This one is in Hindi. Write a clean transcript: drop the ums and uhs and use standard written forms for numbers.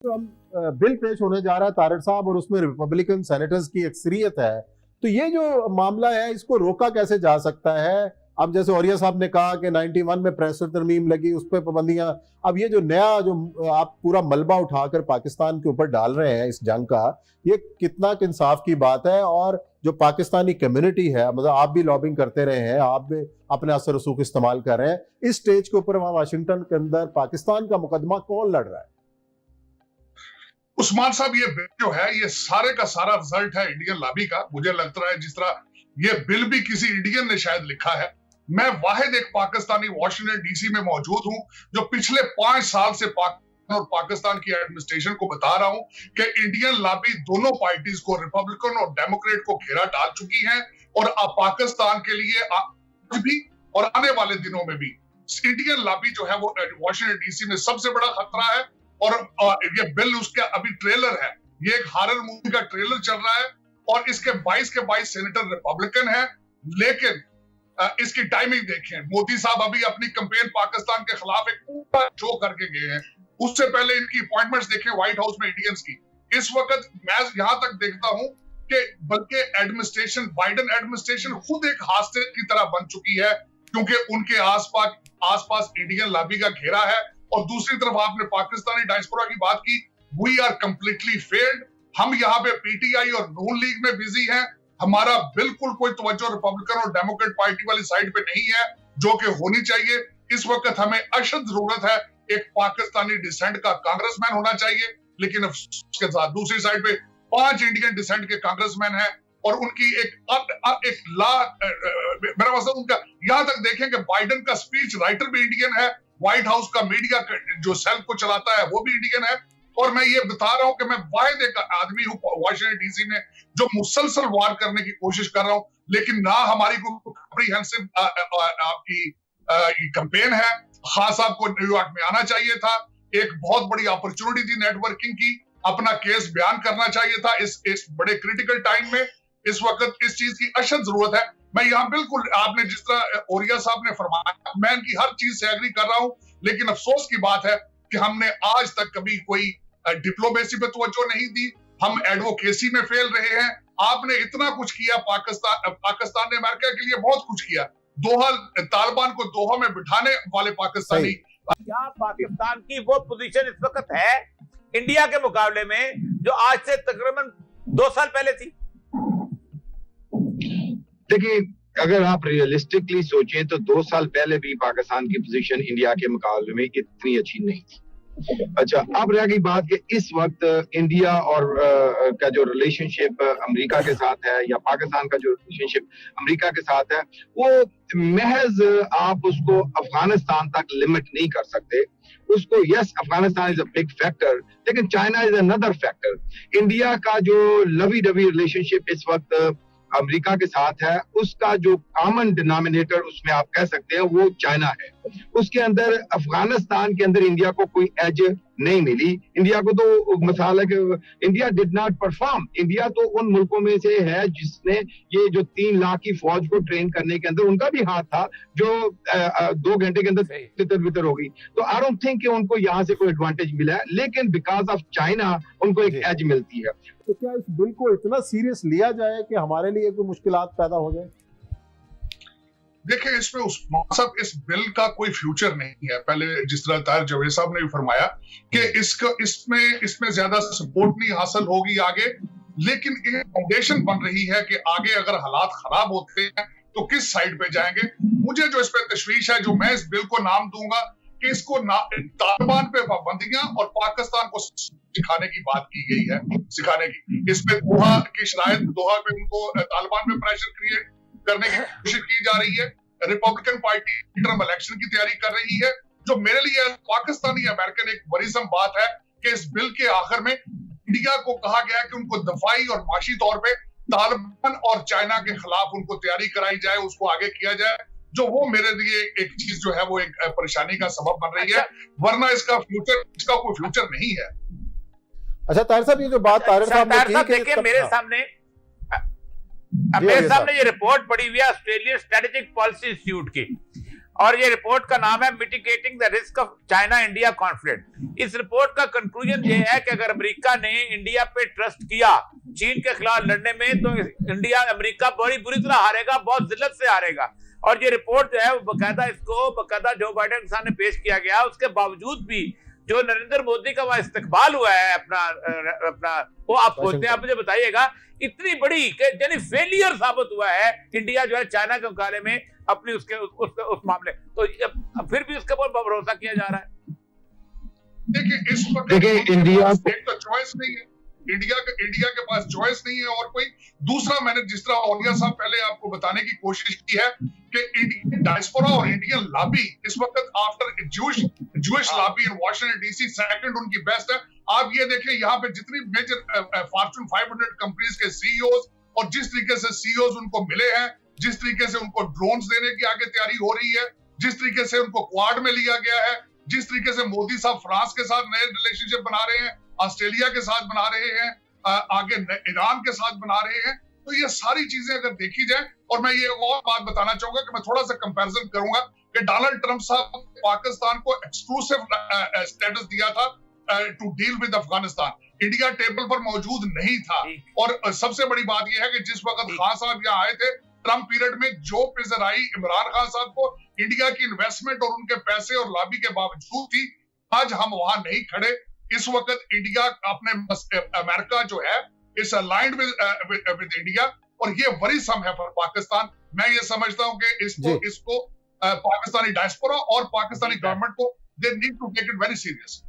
तो हम बिल पेश होने जा रहा है तारिक साहब, और उसमें रिपब्लिकन सेनेटर्स की अक्सरियत है, तो ये जो मामला है इसको रोका कैसे जा सकता है? अब जैसे औरिया साहब ने कहा कि 91 में प्रेस तरमीम लगी, उस पर पाबंदियां, अब ये जो नया जो आप पूरा मलबा उठाकर पाकिस्तान के ऊपर डाल रहे हैं इस जंग का, ये कितना इंसाफ की बात है? और जो पाकिस्तानी कम्युनिटी है, मतलब आप भी लॉबिंग करते रहे हैं, आप भी अपने असर रसूख इस्तेमाल कर रहे हैं, इस स्टेज के ऊपर वहां वाशिंगटन के अंदर पाकिस्तान का मुकदमा कौन लड़ रहा है? उस्मान साहब, ये बिल जो है ये सारे का सारा रिजल्ट है इंडियन लॉबी का। मुझे लगता है जिस तरह ये बिल भी किसी इंडियन ने शायद लिखा है। मैं वाहिद एक पाकिस्तानी वॉशिंगटन डीसी में मौजूद हूं जो पिछले 5 साल से और पाकिस्तान की एडमिनिस्ट्रेशन को बता रहा हूं कि इंडियन लॉबी दोनों पार्टीज को, रिपब्लिकन और डेमोक्रेट को घेरा डाल चुकी है, और पाकिस्तान के लिए आज भी और आने वाले दिनों में भी इंडियन लॉबी जो है वो वॉशिंगटन डीसी में सबसे बड़ा खतरा है। और ये बिल, उसका अभी ट्रेलर है, ये एक हॉरर मूवी का ट्रेलर चल रहा है, और इसके 22 के 22 सेनेटर रिपब्लिकन है। लेकिन इसकी टाइमिंग देखें, मोदी साहब अभी अपनी कैंपेन पाकिस्तान के खिलाफ एक पूरा शो करके गए हैं। उससे पहले इनकी अपॉइंटमेंट्स देखें व्हाइट हाउस में इंडियंस की। इस वक्त मैं यहां तक देखता हूं कि बल्कि एडमिनिस्ट्रेशन, बाइडेन एडमिनिस्ट्रेशन खुद एक हादसे की तरह बन चुकी है, क्योंकि उनके आसपास इंडियन लॉबी का घेरा है। और दूसरी तरफ आपने पाकिस्तानी डायस्पोरा की बात की, वी आर कंप्लीटली फेल्ड। हम यहाँ पे पीटीआई और नून लीग में बिजी हैं। हमारा बिल्कुल कोई तवज्जो रिपब्लिकन और डेमोक्रेट पार्टी वाली साइड पे नहीं है, जो कि होनी चाहिए। इस वक्त हमें अशद जरूरत है एक पाकिस्तानी डिसेंट का कांग्रेसमैन होना चाहिए, लेकिन उसके साथ दूसरी साइड पे 5 इंडियन डिसेंट के कांग्रेसमैन हैं, और उनकी एक मेरा मतलब उनका, यहां तक देखें कि बाइडेन का स्पीच राइटर भी इंडियन है, व्हाइट हाउस का मीडिया जो सेल को चलाता है वो भी इंडियन है। और मैं ये बता रहा हूं कि मैं वाहिद एक आदमी हूं वॉशिंगटन डीसी में जो मुसलसल वार करने की कोशिश कर रहा हूं, लेकिन ना हमारी कोई कॉम्प्रिहेंसिव आपकी कैंपेन है। खान साहब को न्यूयॉर्क में आना चाहिए था, एक बहुत बड़ी अपॉर्चुनिटी थी नेटवर्किंग की, अपना केस बयान करना चाहिए था इस बड़े क्रिटिकल टाइम में। इस वक्त इस चीज की अशद जरूरत है। मैं यहाँ बिल्कुल, आपने जिस तरह ओरिया साहब ने फरमाया, मैं इनकी हर चीज से एग्री कर रहा हूं, लेकिन अफसोस की बात है कि हमने आज तक कभी कोई डिप्लोमेसी पे तवज्जो नहीं दी। हम एडवोकेसी में फेल रहे हैं। आपने इतना कुछ किया, पाकिस्तान ने अमेरिका के लिए बहुत कुछ किया। दोहा, तालिबान को दोहा में बिठाने वाले पाकिस्तानी। क्या पाकिस्तान की वो पोजीशन इस वक्त है इंडिया के मुकाबले में जो आज से तकरीबन 2 साल पहले थी? देखिए, अगर आप रियलिस्टिकली सोचें तो 2 साल पहले भी पाकिस्तान की पोजीशन इंडिया के मुकाबले में इतनी अच्छी नहीं थी। अच्छा, अब रह गई बात कि इस वक्त इंडिया और का जो रिलेशनशिप अमेरिका के साथ है, या पाकिस्तान का जो रिलेशनशिप अमेरिका के साथ है, वो महज आप उसको अफगानिस्तान तक लिमिट नहीं कर सकते। उसको, yes, Afghanistan is a big factor, लेकिन China is another factor. India का जो लवी डवी रिलेशनशिप इस वक्त अमेरिका के साथ है, उसका जो कॉमन डिनोमिनेटर उसमें आप कह सकते हैं वो चाइना है। उसके अंदर अफगानिस्तान के अंदर इंडिया को कोई एज नहीं मिली। इंडिया को तो मसाला के, India did not perform. India तो उन मुल्कों में से है जिसने ये जो 3 लाख की फौज को ट्रेन करने के अंदर उनका भी हाथ था, जो 2 घंटे के अंदर तितर-बितर हो गई। तो आई डोंट थिंक कि उनको यहाँ से कोई एडवांटेज मिला है, लेकिन बिकॉज ऑफ चाइना उनको एक एज मिलती है। तो क्या इस बिल को इतना सीरियस लिया जाए कि हमारे लिए कोई मुश्किलात पैदा हो जाए? देखिए, इसमें सब इस बिल का कोई फ्यूचर नहीं है। पहले जिस तरह ताहिर जवेद साहब ने भी फरमाया कि इसमें ज्यादा सपोर्ट नहीं हासिल होगी आगे, लेकिन एक फाउंडेशन बन रही है कि आगे अगर हालात खराब होते हैं तो किस साइड पे जाएंगे। मुझे जो इस पे तशवीश है, जो मैं इस बिल को नाम दूंगा कि इसको तालिबान पे पाबंदियां और पाकिस्तान को सिखाने की बात की गई है, सिखाने की। इसमें दोहा की शरायत, दोहा पे उनको तालिबान पे प्रेशर क्रिएट करने की कोशिश की जा रही है। रिपब्लिकन पार्टी इंटरम इलेक्शन की तैयारी कर रही है, जो मेरे लिए पाकिस्तानी अमेरिकन एक वरीसम बात है कि इस बिल के आखिर में इंडिया को कहा गया है कि उनको दफाई और माशी तौर पे तालिबान और चाइना के खिलाफ उनको तैयारी कराई जाए, उसको आगे किया जाए, जो वो मेरे लिए एक चीज जो है वो एक परेशानी का सबब बन रही है। वरना इसका कोई फ्यूचर नहीं है। अच्छा ताहिर साहब, ये जो बात ताहिर साहब ने की, देखिए मेरे सामने ये रिपोर्ट पड़ी हुई है ऑस्ट्रेलियन स्ट्रेटेजिक पॉलिसी इंस्टीट्यूट की, और ये रिपोर्ट का नाम है mitigating the risk of China India conflict. इस रिपोर्ट का कंक्लूजन ये है कि अगर अमेरिका ने इंडिया पे ट्रस्ट किया चीन के खिलाफ लड़ने में, तो इंडिया अमेरिका बड़ी बुरी तरह हारेगा, बहुत जिल्लत से हारेगा। और ये रिपोर्ट जो है वो बकायदा जो बाइडेन के सामने पेश किया गया, उसके बावजूद भी जो नरेंद्र मोदी का वहां इस्तकबाल हुआ है अपना वो आप बोलते हैं, आप मुझे बताइएगा, इतनी बड़ी यानी फेलियर साबित हुआ है इंडिया जो है चाइना के मुकाबले में अपनी उस मामले, तो फिर भी उसके ऊपर भरोसा किया जा रहा है। देखिए इस वक्त इंडिया तो चॉइस नहीं है, इंडिया के पास चॉइस नहीं है और कोई दूसरा। मैंने जिस तरह औलिया साहब पहले आपको बताने की कोशिश की है कि इंडियन डायस्पोरा और इंडियन लॉबी इस वक्त आफ्टर जूइश लॉबी इन वाशिंगटन डीसी सेकंड उनकी बेस्ट है। आप ये देखें यहाँ पे जितनी मेजर फॉर्च्यून 500 कंपनीज के सीईओज और जिस तरीके से सीईओज उनको मिले हैं, जिस तरीके से उनको ड्रोन्स देने की आगे तैयारी हो रही है, जिस तरीके से उनको क्वाड में लिया गया है, जिस तरीके से मोदी साहब फ्रांस के साथ नए रिलेशनशिप बना रहे हैं, ऑस्ट्रेलिया के साथ बना रहे हैं, आगे ईरान के साथ बना रहे हैं, तो ये सारी चीजें अगर देखी जाए। और मैं ये और बात बताना चाहूंगा कि मैं थोड़ा सा कंपैरिजन करूंगा कि डोनाल्ड ट्रंप साहब पाकिस्तान को एक्सक्लूसिव स्टेटस दिया था to deal with Afghanistan, India table पर मौजूद नहीं था। और सबसे बड़ी बात यह है कि जिस वक्त खान साहब यहाँ आए थे ट्रंप पीरियड में, जो प्रेशर आई इमरान खान साहब को इंडिया की इन्वेस्टमेंट और उनके पैसे और लॉबी के बावजूद थी, आज हम वहां नहीं खड़े। इस वक्त इंडिया अपने अमेरिका जो है इस अलाइंड विद इंडिया, और ये वरीसम है फॉर पाकिस्तान। मैं ये समझता हूं कि इसको पाकिस्तानी डायस्पोरा और पाकिस्तानी गवर्नमेंट को they need to take it very serious.